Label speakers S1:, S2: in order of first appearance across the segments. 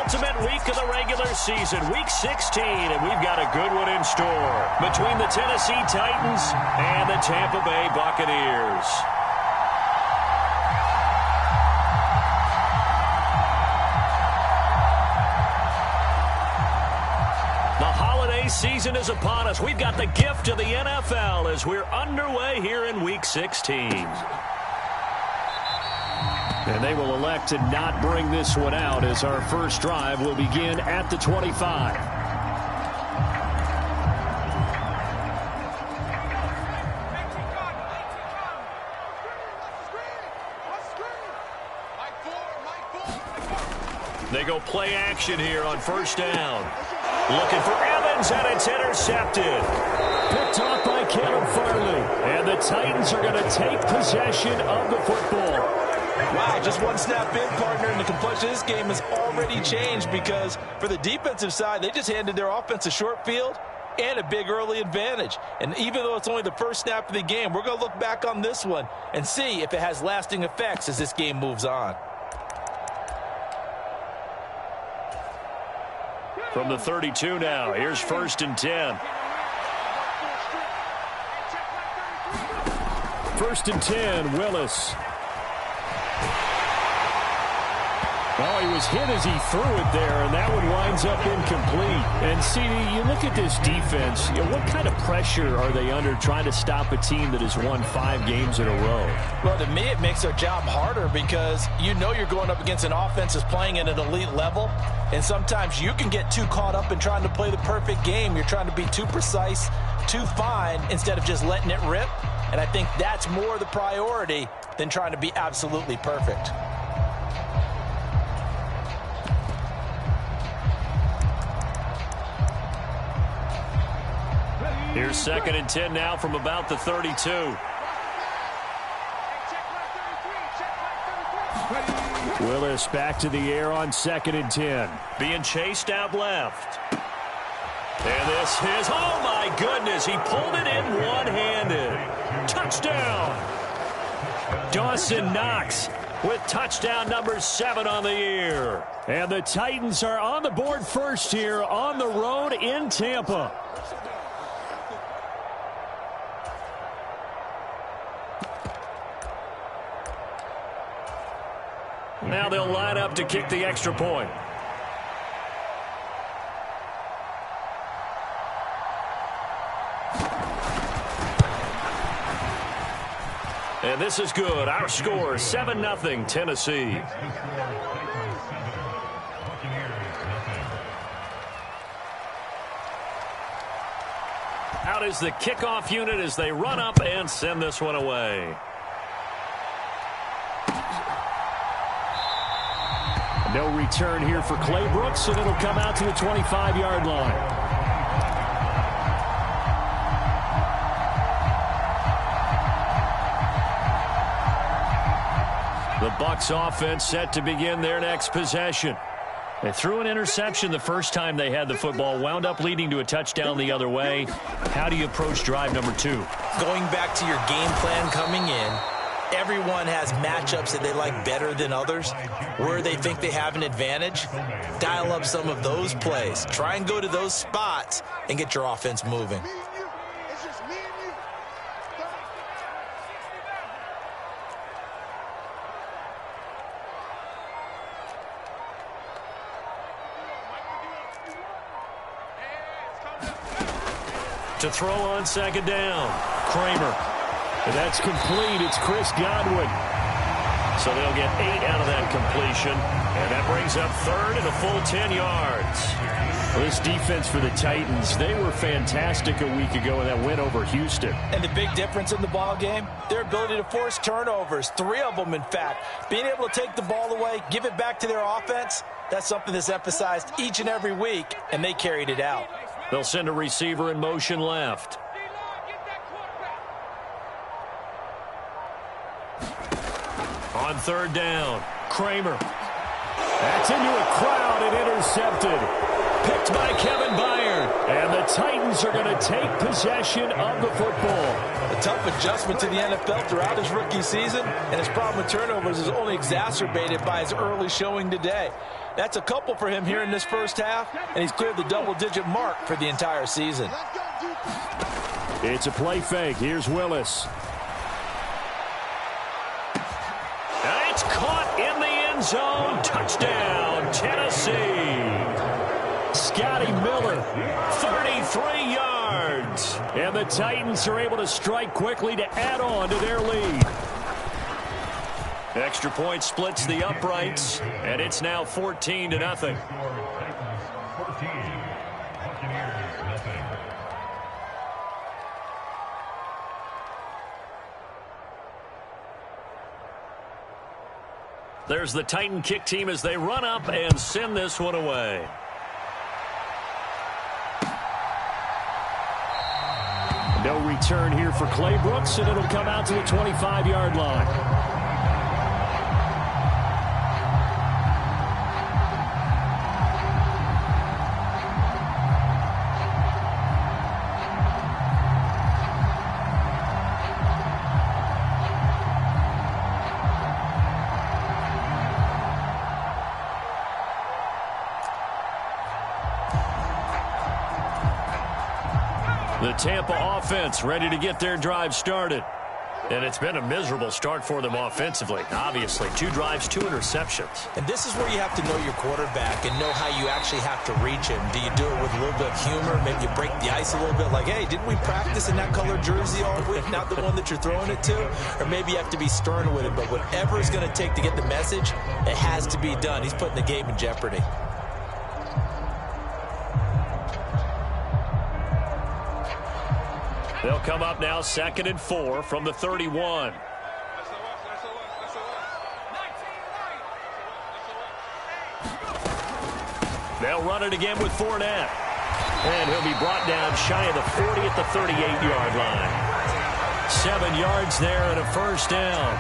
S1: penultimate week of the regular season, week 16, and we've got a good one in store between the Tennessee Titans and the Tampa Bay Buccaneers. The holiday season is upon us. We've got the gift of the NFL as we're underway here in week 16. And they will elect to not bring this one out as our first drive will begin at the 25. They go play action here on first down. Looking for Evans, and it's intercepted. Picked off by Caleb Farley. And the Titans are going to take possession of the football.
S2: Wow, just one snap in, partner, and the complexion of this game has already changed because for the defensive side, they just handed their offense a short field and a big early advantage. And even though it's only the first snap of the game, we're going to look back on this one and see if it has lasting effects as this game moves on.
S1: From the 32 now, here's 1st and 10. 1st and 10, Willis. Oh, he was hit as he threw it there, and that one winds up incomplete. And, CD, you look at this defense, what kind of pressure are they under trying to stop a team that has won 5 games in a row?
S2: Well, to me, it makes their job harder because you know you're going up against an offense that's playing at an elite level, and sometimes you can get too caught up in trying to play the perfect game. You're trying to be too precise, too fine, instead of just letting it rip. And I think that's more the priority than trying to be absolutely perfect.
S1: Here's 2nd and 10 now from about the 32. Willis back to the air on 2nd and 10. Being chased out left. And this is, oh my goodness, he pulled it in one-handed. Touchdown. Dawson Knox with touchdown number 7 on the year. And the Titans are on the board first here on the road in Tampa. Now they'll line up to kick the extra point. And this is good. Our score, 7-0 Tennessee. Out is the kickoff unit as they run up and send this one away. No return here for Clay Brooks, and it'll come out to the 25-yard line. The Bucs offense set to begin their next possession. They threw an interception the first time they had the football, wound up leading to a touchdown the other way. How do you approach drive number 2?
S2: Going back to your game plan coming in, everyone has matchups that they like better than others, where they think they have an advantage. Dial up some of those plays. Try and go to those spots and get your offense moving.
S1: To throw on 2nd down, Kramer. And that's complete. It's Chris Godwin. So they'll get 8 out of that completion. And that brings up 3rd and a full 10 yards. Well, this defense for the Titans, they were fantastic a week ago in that win over Houston.
S2: And the big difference in the ball game, their ability to force turnovers, 3 of them in fact. Being able to take the ball away, give it back to their offense, that's something that's emphasized each and every week, and they carried it out.
S1: They'll send a receiver in motion left. On 3rd down, Kramer. That's into a crowd and intercepted. Picked by Kevin Byard. And the Titans Titans are going to take possession of the football.
S2: A tough adjustment to the NFL throughout his rookie season, and his problem with turnovers is only exacerbated by his early showing today. That's a couple for him here in this first half, and he's cleared the double-digit mark for the entire season.
S1: It's a play fake. Here's Willis. And it's caught in the end zone. Touchdown, Tennessee. Scotty Miller, 33 yards. And the Titans are able to strike quickly to add on to their lead. Extra point splits the uprights, and it's now 14-0. There's the Titan kick team as they run up and send this one away. No return here for Clay Brooks, and it'll come out to the 25-yard line. The Tampa offense ready to get their drive started. And it's been a miserable start for them offensively. Obviously, 2 drives, 2 interceptions.
S2: And this is where you have to know your quarterback and know how you actually have to reach him. Do you do it with a little bit of humor? Maybe you break the ice a little bit like, hey, didn't we practice in that colored jersey all week? Not the one that you're throwing it to? Or maybe you have to be stern with it. But whatever it's going to take to get the message, it has to be done. He's putting the game in jeopardy.
S1: They'll come up now 2nd and 4 from the 31. They'll run it again with Fournette. And he'll be brought down shy of the 40 at the 38-yard line. 7 yards there and a first down.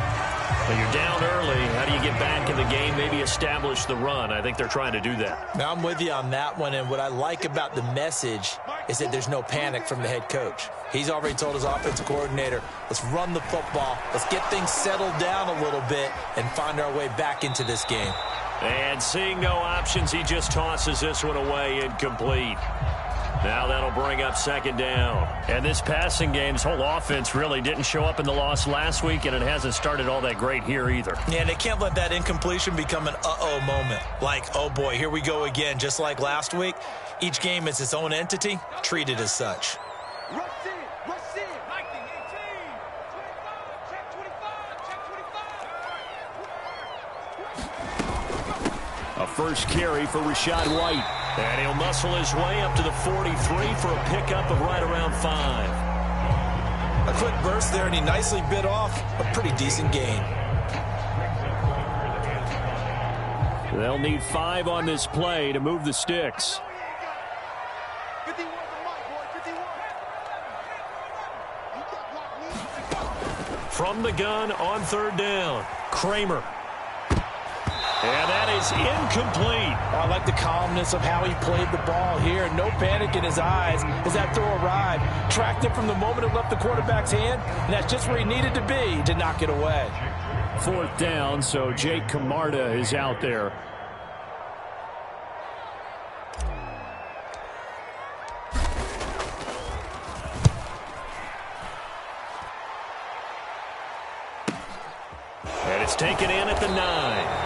S1: When you're down early, how do you get back in the game, maybe establish the run? I think they're trying to do that.
S2: Now, I'm with you on that one, and what I like about the message is that there's no panic from the head coach. He's already told his offensive coordinator, let's run the football, let's get things settled down a little bit and find our way back into this game.
S1: And seeing no options, he just tosses this one away incomplete. Now that'll bring up 2nd down. And this passing game's whole offense really didn't show up in the loss last week, and it hasn't started all that great here either.
S2: Yeah, and they can't let that incompletion become an uh-oh moment. Like, oh boy, here we go again, just like last week. Each game is its own entity, treated as such.
S1: A first carry for Rachaad White. And he'll muscle his way up to the 43 for a pickup of right around 5.
S2: A quick burst there, and he nicely bit off a pretty decent gain.
S1: They'll need 5 on this play to move the sticks. From the gun on 3rd down, Kramer. And that is incomplete.
S2: Oh, I like the calmness of how he played the ball here. No panic in his eyes as that throw arrived. Tracked it from the moment it left the quarterback's hand, and that's just where he needed to be to knock it away.
S1: 4th down, so Jake Camarda is out there. And it's taken in at the 9.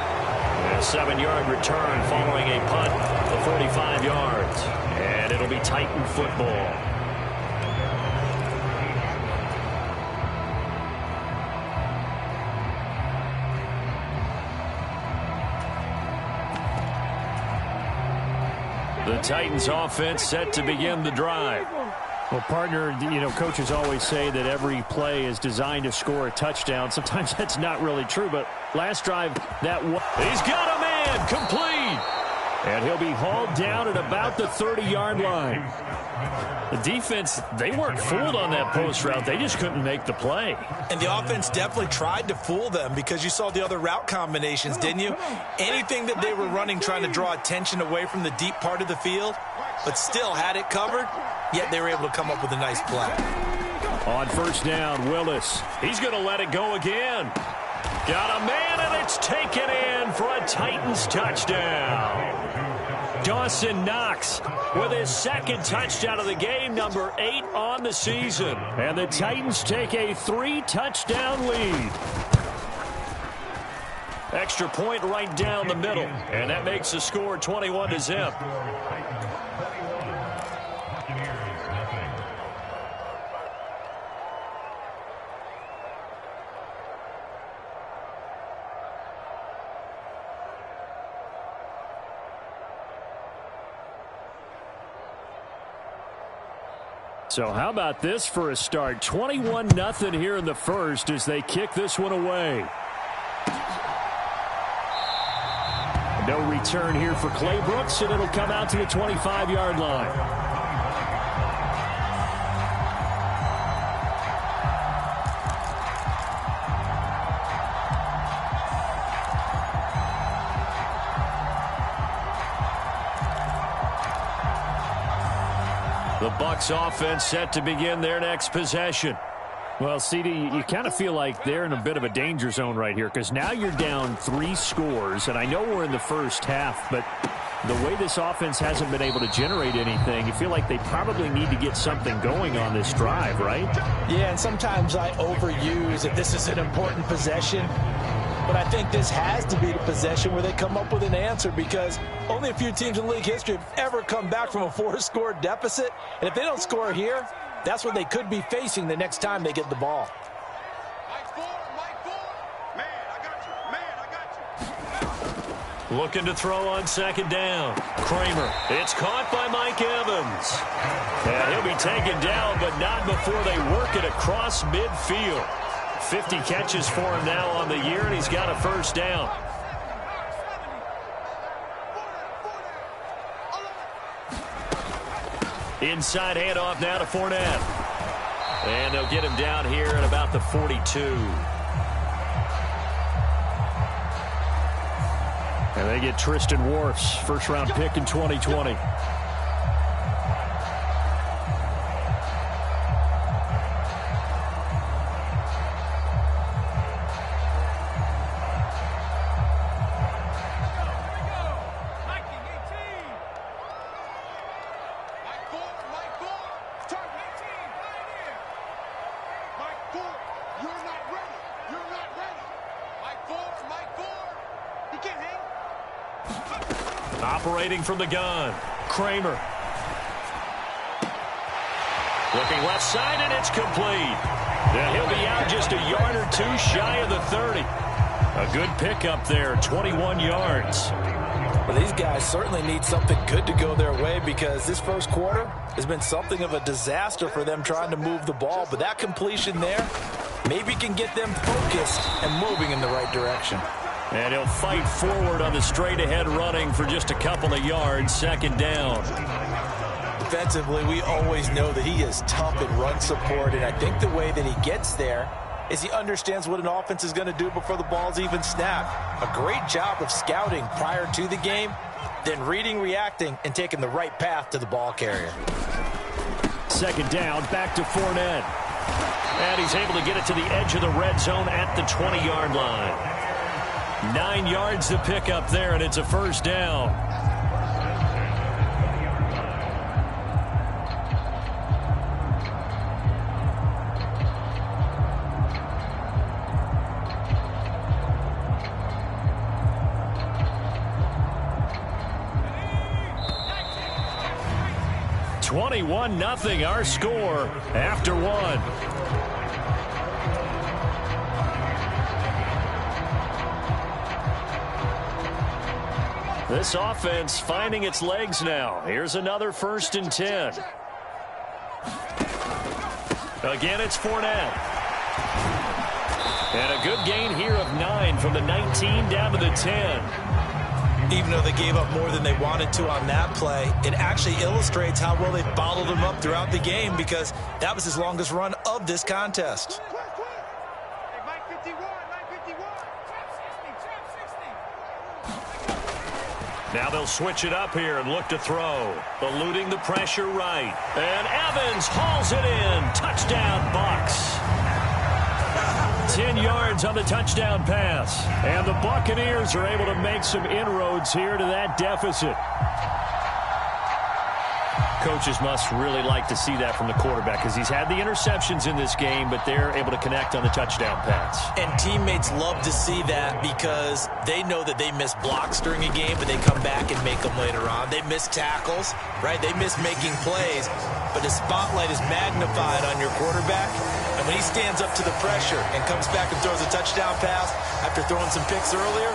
S1: A 7-yard return following a punt for 45 yards. And it'll be Titan football. The Titans offense set to begin the drive. Well, partner, coaches always say that every play is designed to score a touchdown. Sometimes that's not really true, but last drive, he's got a man, complete. And he'll be hauled down at about the 30-yard line. The defense, they weren't fooled on that post route. They just couldn't make the play.
S2: And the offense definitely tried to fool them because you saw the other route combinations, didn't you? Anything that they were running trying to draw attention away from the deep part of the field, but still had it covered. yet they were able to come up with a nice play.
S1: On first down, Willis. He's going to let it go again. Got a man, and it's taken in for a Titans touchdown. Dawson Knox with his second touchdown of the game, number 8 on the season. And the Titans take a 3-touchdown lead. Extra point right down the middle, and that makes the score 21-0. So how about this for a start? 21-0 here in the first as they kick this one away. No return here for Clay Brooks, and it'll come out to the 25-yard line. The Bucs offense set to begin their next possession. Well, CD, you kind of feel like they're in a bit of a danger zone right here because now you're down 3 scores, and I know we're in the first half, but the way this offense hasn't been able to generate anything, you feel like they probably need to get something going on this drive, right?
S2: Yeah, and sometimes I overuse that this is an important possession. But I think this has to be the possession where they come up with an answer because only a few teams in league history have ever come back from a 4-score deficit. And if they don't score here, that's what they could be facing the next time they get the ball.
S1: Looking to throw on second down. Kramer. It's caught by Mike Evans. And he'll be taken down, but not before they work it across midfield. 50 catches for him now on the year, and he's got a first down. Inside handoff now to Fournette. And they'll get him down here at about the 42. And they get Tristan Wirfs, first-round pick in 2020. Operating from the gun, Kramer. Looking left side, and it's complete. Yeah, he'll be out just a yard or two shy of the 30. A good pickup there, 21 yards.
S2: Well, these guys certainly need something good to go their way because this first quarter has been something of a disaster for them trying to move the ball. But that completion there maybe can get them focused and moving in the right direction.
S1: And he'll fight forward on the straight-ahead running for just a couple of yards, second down.
S2: Defensively, we always know that he is tough in run support, and I think the way that he gets there is he understands what an offense is going to do before the ball's even snapped. A great job of scouting prior to the game, then reading, reacting, and taking the right path to the ball carrier.
S1: Second down, back to Fournette. And he's able to get it to the edge of the red zone at the 20-yard line. 9 yards to pick up there, and it's a first down. (21-0) our score after one. This offense finding its legs now. Here's another 1st and 10. Again, it's Fournette. And a good gain here of 9 from the 19 down to the 10.
S2: Even though they gave up more than they wanted to on that play, it actually illustrates how well they followed him up throughout the game because that was his longest run of this contest.
S1: Now they'll switch it up here and look to throw. Eluding the pressure right. And Evans hauls it in. Touchdown, Bucks. 10 yards on the touchdown pass. And the Buccaneers are able to make some inroads here to that deficit. Coaches must really like to see that from the quarterback because he's had the interceptions in this game, but they're able to connect on the touchdown pass.
S2: And teammates love to see that because they know that they miss blocks during a game, but they come back and make them later on. They miss tackles, right? They miss making plays, but the spotlight is magnified on your quarterback. And when he stands up to the pressure and comes back and throws a touchdown pass after throwing some picks earlier,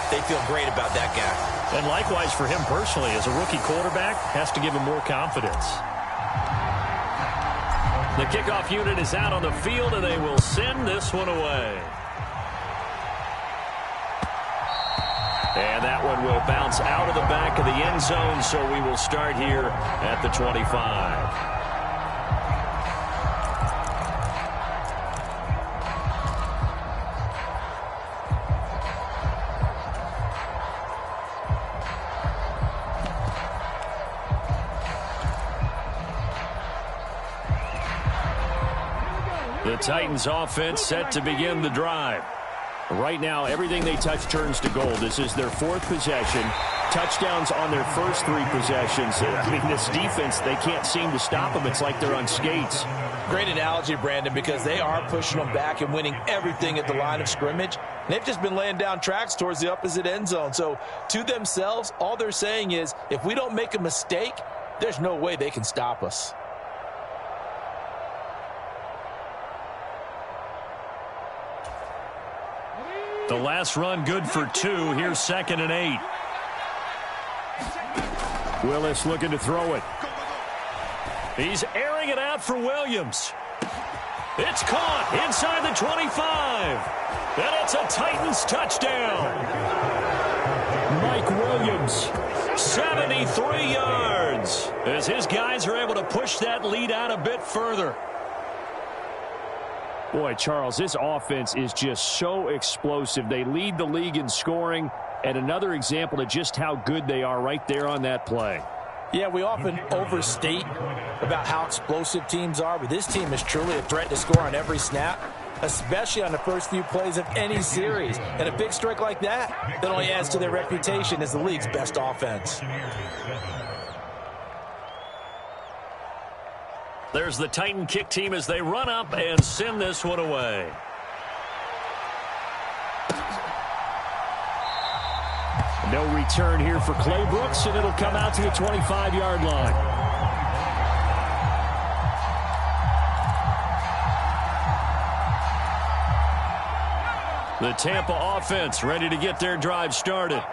S2: they feel great about that guy.
S1: And likewise for him personally, as a rookie quarterback, has to give him more confidence. The kickoff unit is out on the field, and they will send this one away. And that one will bounce out of the back of the end zone, so we will start here at the 25. The Titans offense set to begin the drive. Right now, everything they touch turns to gold. This is their fourth possession. Touchdowns on their first three possessions. I mean, this defense, they can't seem to stop them. It's like they're on skates.
S2: Great analogy, Brandon, because they are pushing them back and winning everything at the line of scrimmage. They've just been laying down tracks towards the opposite end zone. So to themselves, all they're saying is, if we don't make a mistake, there's no way they can stop us.
S1: The last run good for 2. Here's 2nd and 8. Willis looking to throw it. He's airing it out for Williams. It's caught inside the 25. And it's a Titans touchdown. Mike Williams, 73 yards. As his guys are able to push that lead out a bit further. Boy, Charles, this offense is just so explosive. They lead the league in scoring, and another example of just how good they are right there on that play.
S2: Yeah, we often overstate about how explosive teams are, but this team is truly a threat to score on every snap, especially on the first few plays of any series. And a big strike like that only adds to their reputation as the league's best offense.
S1: There's the Titan kick team as they run up and send this one away. No return here for Clay Brooks, and it'll come out to the 25-yard line. The Tampa offense ready to get their drive started.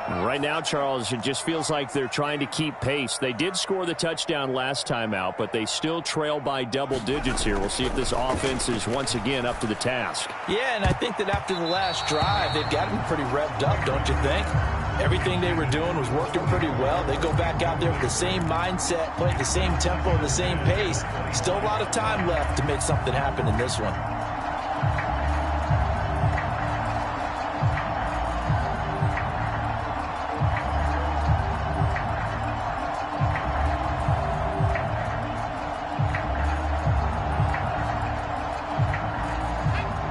S1: Right now, Charles, it just feels like they're trying to keep pace. They did score the touchdown last time out, but they still trail by double digits here. We'll see if this offense is once again up to the task.
S2: Yeah, and I think that after the last drive, they've got to be pretty revved up, don't you think? Everything they were doing was working pretty well. They go back out there with the same mindset, play at the same tempo and the same pace. Still a lot of time left to make something happen in this one.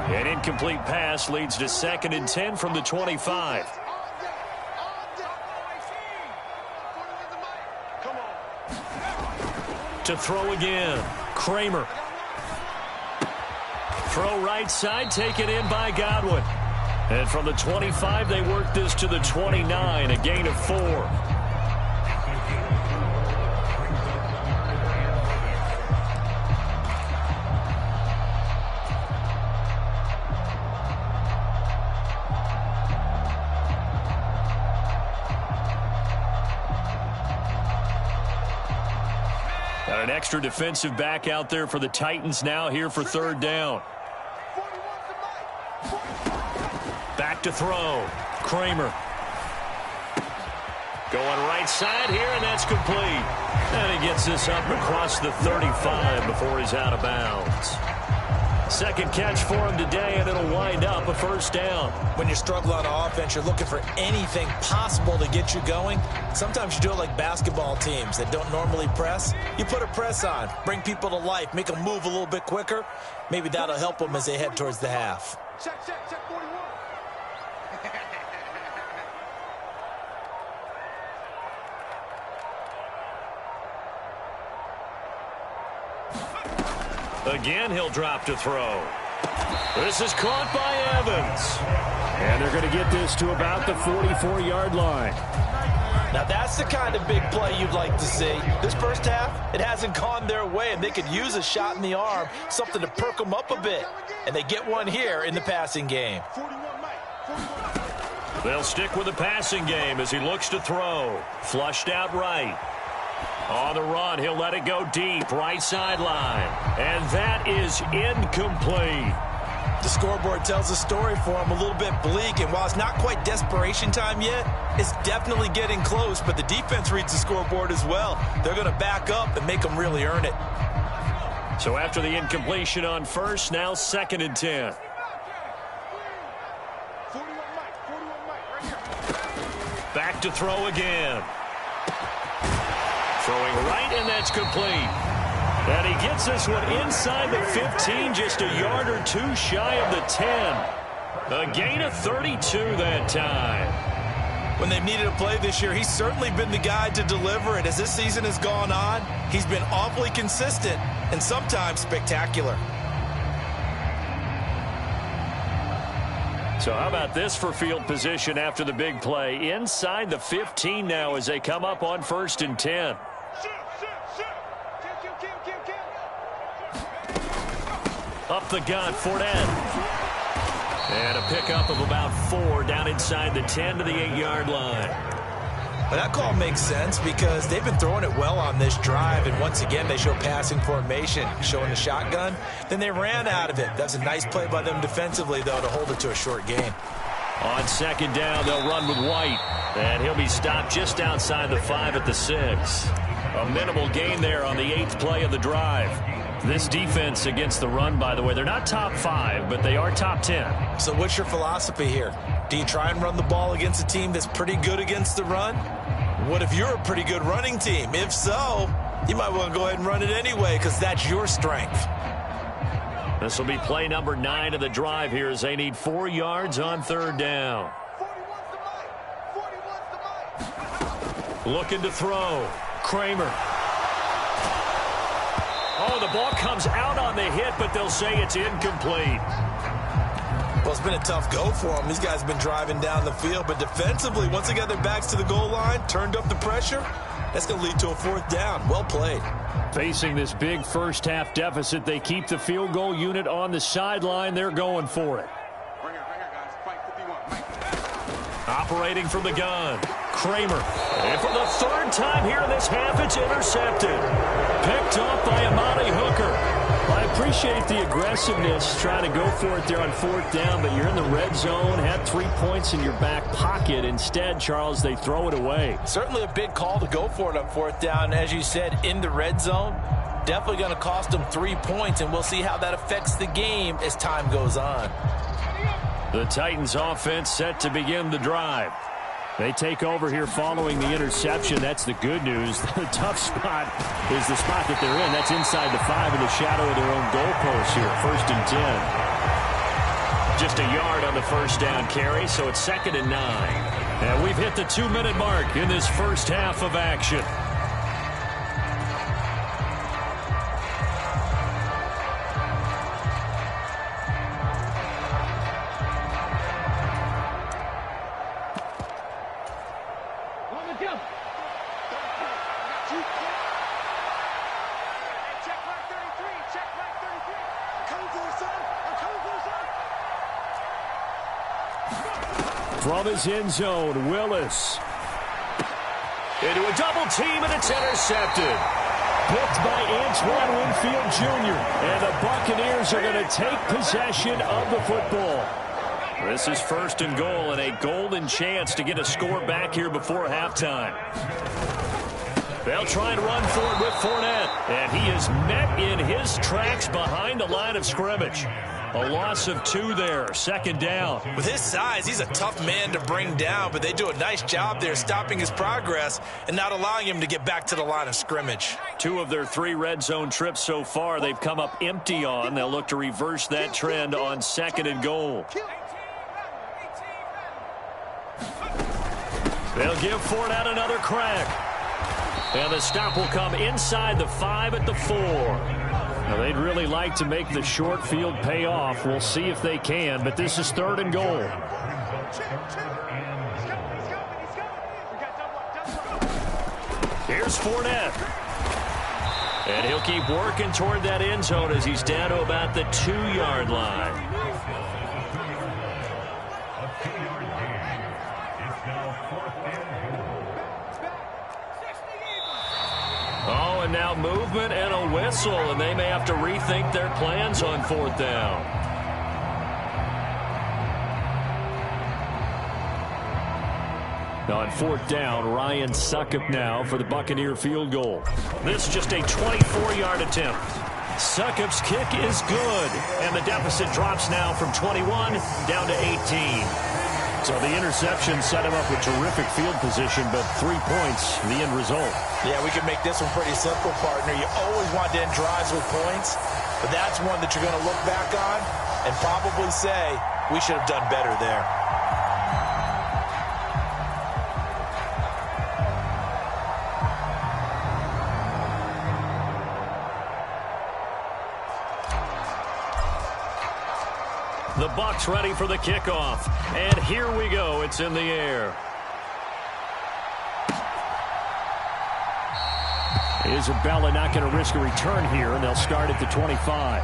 S1: An incomplete pass leads to 2nd and 10 from the 25. To throw again, Kramer. Throw right side, taken in by Godwin. And from the 25, they work this to the 29, a gain of 4. Got an extra defensive back out there for the Titans now here for 3rd down. Back to throw. Kramer. Going right side here, and that's complete. And he gets this up across the 35 before he's out of bounds. Second catch for him today, and it'll wind up a first down.
S2: When you're struggling on offense, you're looking for anything possible to get you going. Sometimes you do it like basketball teams that don't normally press. You put a press on, bring people to life, make them move a little bit quicker. Maybe that'll help them as they head towards the half.
S3: Check 41.
S1: Again, he'll drop to throw. This is caught by Evans. And they're going to get this to about the 44-yard line.
S2: Now, that's the kind of big play you'd like to see. This first half, it hasn't gone their way, and they could use a shot in the arm, something to perk them up a bit. And they get one here in the passing game.
S1: They'll stick with the passing game as he looks to throw. Flushed out right. On the run, he'll let it go deep, right sideline. And that is incomplete.
S2: The scoreboard tells a story for him, a little bit bleak, and while it's not quite desperation time yet, it's definitely getting close, but the defense reads the scoreboard as well. They're going to back up and make them really earn it.
S1: So after the incompletion on first, now 2nd and 10. Back to throw again. Throwing right, and that's complete. And he gets this one inside the 15, just a yard or two shy of the 10. A gain of 32 that time.
S2: When they've needed a play this year, he's certainly been the guy to deliver it. As this season has gone on, he's been awfully consistent and sometimes spectacular.
S1: So how about this for field position after the big play? Inside the 15 now as they come up on 1st and 10. Up the gut, Fournette. And a pickup of about 4 down inside the 10 to the 8-yard line.
S2: Well, that call makes sense because they've been throwing it well on this drive, and once again they show passing formation, showing the shotgun. Then they ran out of it. That's a nice play by them defensively, though, to hold it to a short gain.
S1: On 2nd down, they'll run with White. And he'll be stopped just outside the 5 at the 6. A minimal gain there on the 8th play of the drive. This defense against the run, by the way, they're not top 5, but they are top 10.
S2: So what's your philosophy here? Do you try and run the ball against a team that's pretty good against the run? What if you're a pretty good running team? If so, you might want to go ahead and run it anyway because that's your strength.
S1: This will be play number 9 of the drive here as they need 4 yards on 3rd down. Looking to throw. Kramer. Oh, the ball comes out on the hit, but they'll say it's incomplete.
S2: Well, it's been a tough go for them. These guys have been driving down the field, but defensively, once they got their backs to the goal line, turned up the pressure, that's going to lead to a 4th down. Well played.
S1: Facing this big first-half deficit, they keep the field goal unit on the sideline. They're going for it.
S3: Right here, guys. Fight 51.
S1: Operating from the gun. Kramer. And for the 3rd time here in this half, it's intercepted. Picked off by Amani Hooker. I appreciate the aggressiveness, trying to go for it there on 4th down, but you're in the red zone, had 3 points in your back pocket. Instead, Charles, they throw it away.
S2: Certainly a big call to go for it on 4th down. As you said, in the red zone, definitely going to cost them 3 points, and we'll see how that affects the game as time goes on.
S1: The Titans offense set to begin the drive. They take over here following the interception. That's the good news. The tough spot is the spot that they're in. That's inside the 5 in the shadow of their own goalpost here. 1st and 10. Just a yard on the 1st down carry, so it's 2nd and 9. And we've hit the 2-minute mark in this first half of action. From his end zone, Willis. Into a double team, and it's intercepted. Picked by Antoine Winfield Jr. And the Buccaneers are going to take possession of the football. This is 1st and goal, and a golden chance to get a score back here before halftime. They'll try and run for it with Fournette. And he is met in his tracks behind the line of scrimmage. A loss of 2 there, 2nd down.
S2: With his size, he's a tough man to bring down, but they do a nice job there stopping his progress and not allowing him to get back to the line of scrimmage.
S1: 2 of their 3 red zone trips so far they've come up empty on. They'll look to reverse that trend on 2nd and goal. They'll give Fournette another crack. And the stop will come inside the 5 at the 4. Now, they'd really like to make the short field pay off. We'll see if they can, but this is 3rd and goal. Here's Fournette. And he'll keep working toward that end zone as he's down to about the 2-yard line. Oh, and now movement and a whistle, and they may have to rethink their plans on 4th down. On 4th down, Ryan Succop now for the Buccaneer field goal. This is just a 24-yard attempt. Succop's kick is good, and the deficit drops now from 21 down to 18. So the interception set him up with terrific field position, but 3 points, the end result.
S2: Yeah, we can make this one pretty simple, partner. You always want to end drives with points, but that's one that you're going to look back on and probably say, we should have done better there.
S1: The Bucs ready for the kickoff. And here we go. It's in the air. Isabella not going to risk a return here, and they'll start at the 25.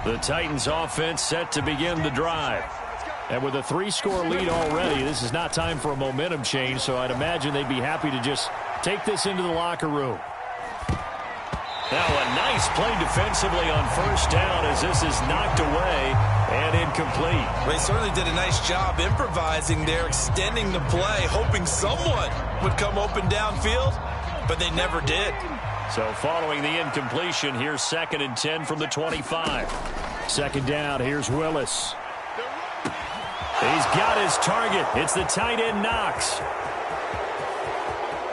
S1: The Titans offense set to begin the drive. And with a 3-score lead already, this is not time for a momentum change, so I'd imagine they'd be happy to just take this into the locker room. Now a nice play defensively on 1st down as this is knocked away and incomplete.
S2: They certainly did a nice job improvising there, extending the play, hoping someone would come open downfield, but they never did.
S1: So following the incompletion, here's 2nd and 10 from the 25. 2nd down, here's Willis. He's got his target. It's the tight end Knox.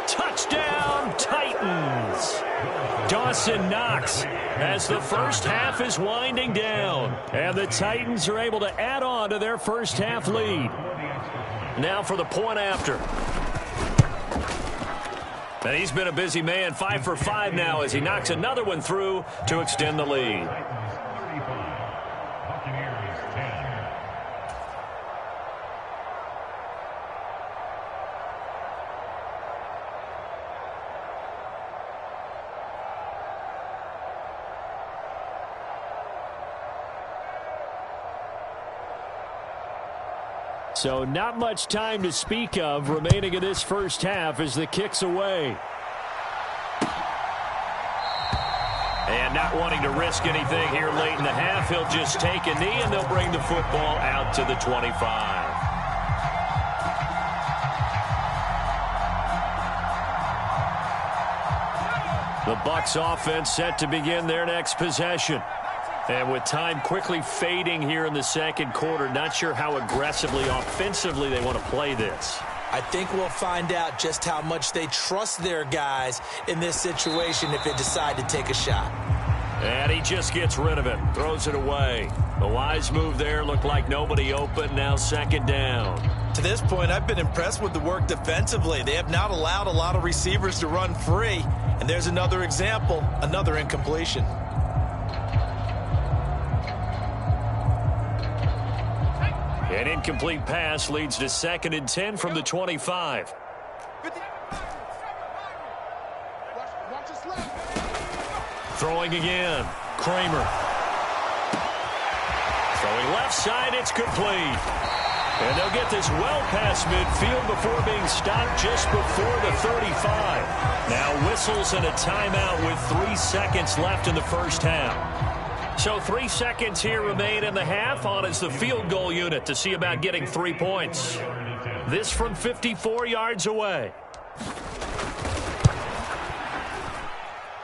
S1: Touchdown, Titans. Dawson Knox as the first half is winding down. And the Titans are able to add on to their first half lead. Now for the point after. And he's been a busy man, 5 for 5 now as he knocks another one through to extend the lead. So not much time to speak of remaining in this first half as the kick's away. And not wanting to risk anything here late in the half, he'll just take a knee and they'll bring the football out to the 25. The Bucs offense set to begin their next possession. And with time quickly fading here in the second quarter, not sure how aggressively, offensively they want to play this.
S2: I think we'll find out just how much they trust their guys in this situation if they decide to take a shot.
S1: And he just gets rid of it, throws it away. A wise move there, looked like nobody open, now 2nd down.
S2: To this point, I've been impressed with the work defensively. They have not allowed a lot of receivers to run free. And there's another example, another incompletion.
S1: An incomplete pass leads to 2nd and 10 from the 25. Throwing again. Kramer. Throwing left side, it's complete. And they'll get this well past midfield before being stopped just before the 35. Now whistles and a timeout with 3 seconds left in the first half. So 3 seconds here remain in the half. On is the field goal unit to see about getting 3 points. This from 54 yards away.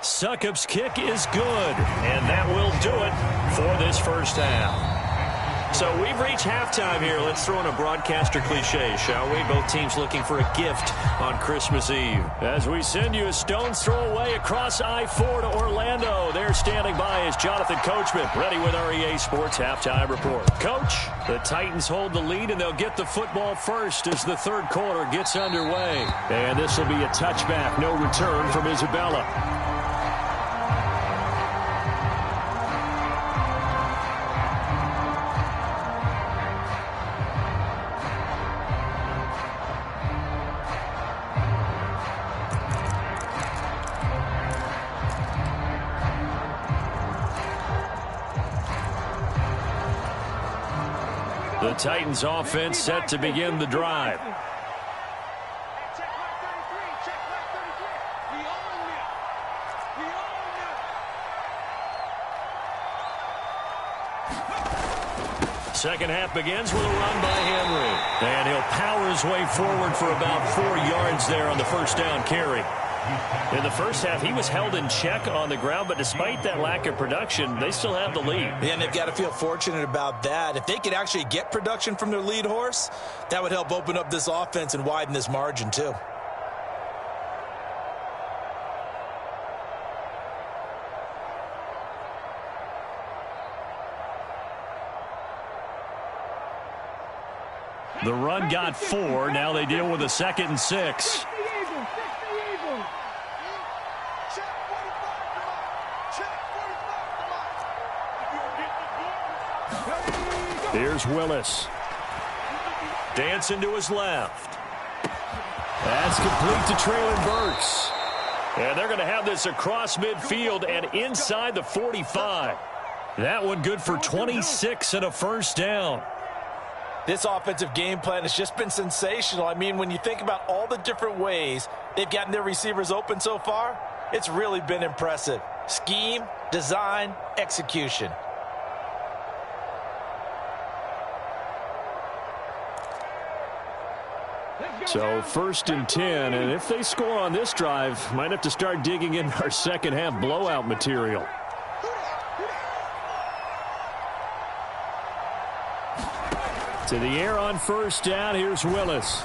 S1: Succop's kick is good, and that will do it for this first half. So we've reached halftime here. Let's throw in a broadcaster cliche, shall we? Both teams looking for a gift on Christmas Eve. As we send you a stone's throw away across I-4 to Orlando. There standing by is Jonathan Coachman, ready with our EA Sports Halftime Report. Coach, the Titans hold the lead, and they'll get the football first as the third quarter gets underway. And this will be a touchback, no return from Isabella. The Titans offense set to begin the drive. Second half begins with a run by Henry. And he'll power his way forward for about 4 yards there on the first down carry. In the first half, he was held in check on the ground, but despite that lack of production, they still have the lead.
S2: Yeah, and they've got to feel fortunate about that. If they could actually get production from their lead horse, that would help open up this offense and widen this margin too.
S1: The run got 4. Now they deal with a 2nd and 6. Here's Willis. Dancing to his left. That's complete to Traylon Burks. And they're going to have this across midfield and inside the 45. That one good for 26 and a first down.
S2: This offensive game plan has just been sensational. I mean, when you think about all the different ways they've gotten their receivers open so far, it's really been impressive. Scheme, design, execution.
S1: So 1st and 10, and if they score on this drive, might have to start digging in our second half blowout material. To the air on first down, here's Willis.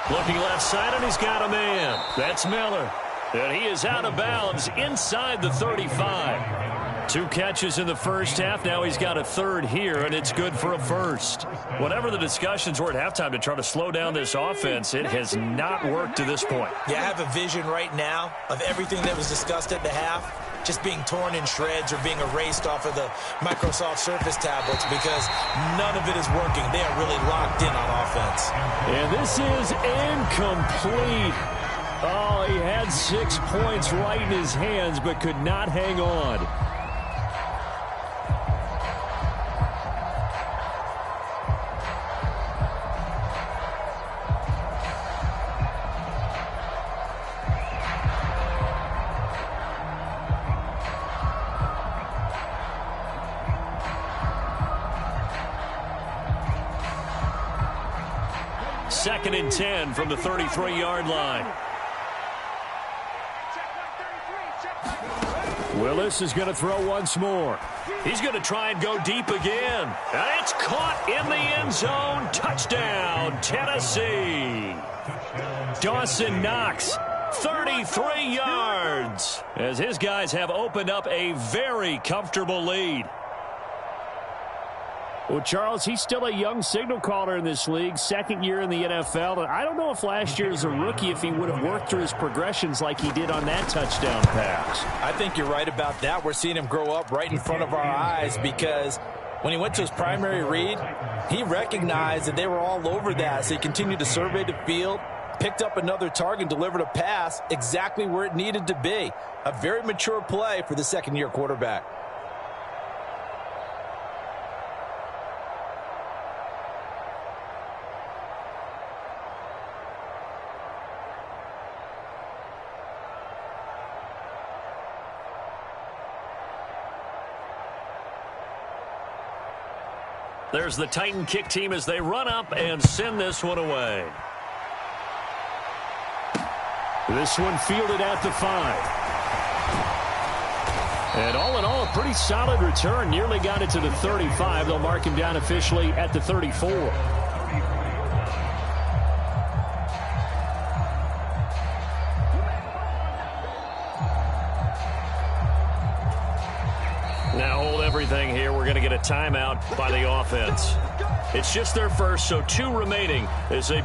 S1: Looking left side, and he's got a man. That's Miller. And he is out of bounds inside the 35. 2 catches in the first half. Now he's got a third here, and it's good for a first. Whatever the discussions were at halftime to try to slow down this offense, it has not worked to this point.
S2: Yeah, I have a vision right now of everything that was discussed at the half just being torn in shreds or being erased off of the Microsoft Surface tablets because none of it is working. They are really locked in on offense.
S1: And this is incomplete. Oh, he had 6 points right in his hands but could not hang on. Second and 10 from the 33-yard line. Willis is going to throw once more. He's going to try and go deep again. And it's caught in the end zone. Touchdown, Tennessee. Dawson Knox, 33 yards, as his guys have opened up a very comfortable lead. Well, Charles, he's still a young signal caller in this league, 2nd year in the NFL. I don't know if last year as a rookie, if he would have worked through his progressions like he did on that touchdown pass.
S2: I think you're right about that. We're seeing him grow up right in front of our eyes because when he went to his primary read, he recognized that they were all over that. So he continued to survey the field, picked up another target, delivered a pass exactly where it needed to be. A very mature play for the 2nd-year quarterback.
S1: There's the Titan kick team as they run up and send this one away. This one fielded at the 5. And all in all, a pretty solid return. Nearly got it to the 35. They'll mark him down officially at the 34. Now hold everything here. We're going to get a timeout by the offense. It's just their first, so 2 remaining as they